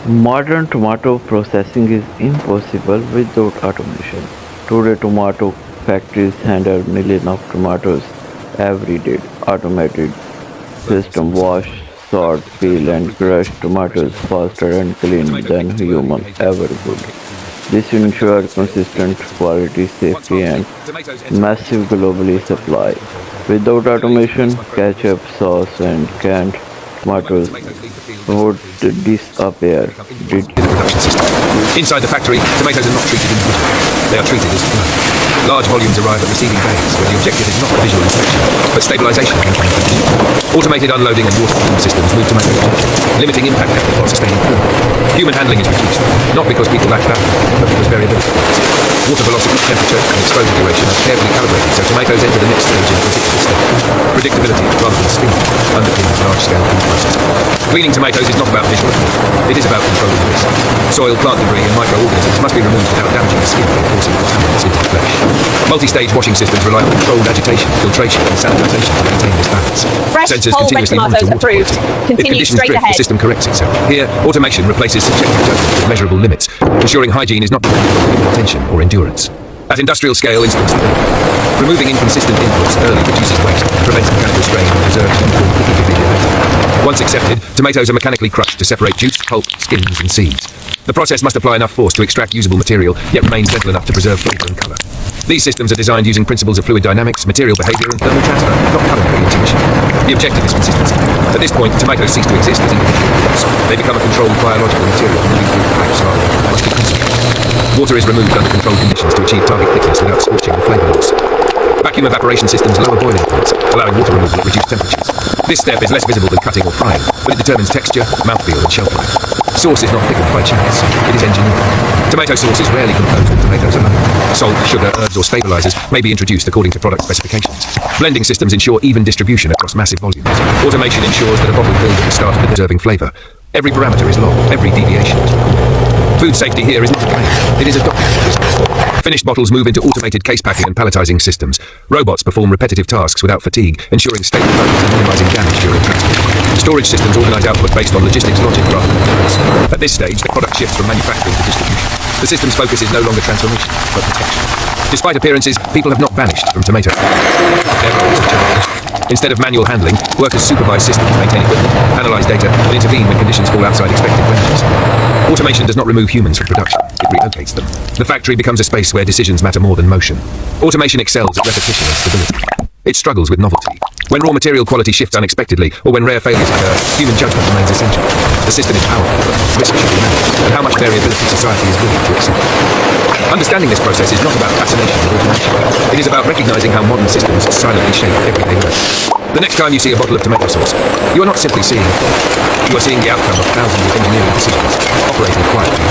Modern tomato processing is impossible without automation. Today, tomato factories handle millions of tomatoes every day. Automated system wash, sort, peel, and crush tomatoes faster and clean Tomato than taken too early, human aged ever too could. late. This ensures consistent quality, Once safety, harvested, and tomatoes enter the massive globally wait time supply. before control. Without Delayed release automation, must grow ketchup, conditions. sauce, and canned The moment tomatoes tomatoes leave the field, they would stop being seed tomatoes. They disappear. become Did inputs in the production system. Inside the factory, tomatoes are not treated individually. They are treated as flow. Large volumes arrive at receiving bays, where the objective is not visual inspection, but stabilization of incoming conditions. Automated unloading and water treatment systems move tomatoes gently, limiting impact while sustaining flow. Human handling is reduced, not because people lack value, but because variability exists. Water velocity, temperature, and exposure duration are carefully calibrated so tomatoes enter the next stage in a predictable state. Predictability, rather than speed, underpins large-scale food processing. Cleaning tomatoes is not about visual effect. It is about controlling risk. Soil, plant debris, and microorganisms must be removed without damaging the skin or forcing contaminants into the flesh. Multi-stage washing systems rely on controlled agitation, filtration, and sanitization to maintain this balance. Fresh Sensors whole red continuously monitor tomatoes water approved. quality. If Continue conditions straight drift, the ahead. system corrects itself. Here, automation replaces subjective judgment with measurable limits, ensuring hygiene is not dependent on human attention or endurance. At industrial scale, install stability. Removing inconsistent inputs early reduces waste, prevents mechanical strain, and preserves uniform cooking behavior later. Once accepted, tomatoes are mechanically crushed to separate juice, pulp, skins, and seeds. The process must apply enough force to extract usable material, yet remain gentle enough to preserve flavor and color. These systems are designed using principles of fluid dynamics, material behavior, and thermal transfer, not culinary intuition. The objective is consistency. At this point, tomatoes cease to exist as individual units. They become a controlled biological material moving through pipes rather than must be concentrated. Water is removed under controlled conditions to achieve target thickness without scorching or flavor loss. Vacuum evaporation systems lower boiling points, allowing water removal at reduced temperatures. This step is less visible than cutting or frying, but it determines texture, mouthfeel, and shelf life. Sauce is not thickened by chance, it is engineered. Tomato sauce is rarely composed with tomatoes alone. Salt, sugar, herbs, or stabilizers may be introduced according to product specifications. Blending systems ensure even distribution across massive volumes. Automation ensures that a bottle filled at the start of the preserving flavor. Every parameter is logged, every deviation is recorded. Food safety here is not a claim, it is a document. Finished bottles move into automated case packing and palletizing systems. Robots perform repetitive tasks without fatigue, ensuring stable loads and minimizing damage during transport. Storage systems organize output based on logistics logic rather than numbers. At this stage, the product shifts from manufacturing to distribution. The system's focus is no longer transformation, but protection. Despite appearances, people have not vanished from tomato. Their roles have changed. Instead of manual handling, workers supervise systems, maintain equipment, analyze data, and intervene when conditions fall outside expected ranges. Automation does not remove humans from production, it relocates them. The factory becomes a space where decisions matter more than motion. Automation excels at repetition and stability. It struggles with novelty. When raw material quality shifts unexpectedly, or when rare failures occur, human judgment remains essential. The system is powerful, but risk should be managed, and how much variability society is willing to accept. Understanding this process is not about fascination with automation. It is about recognizing how modern systems silently shape everyday life. The next time you see a bottle of tomato sauce, you are not simply seeing a product. You are seeing the outcome of thousands of engineering decisions, operating quietly.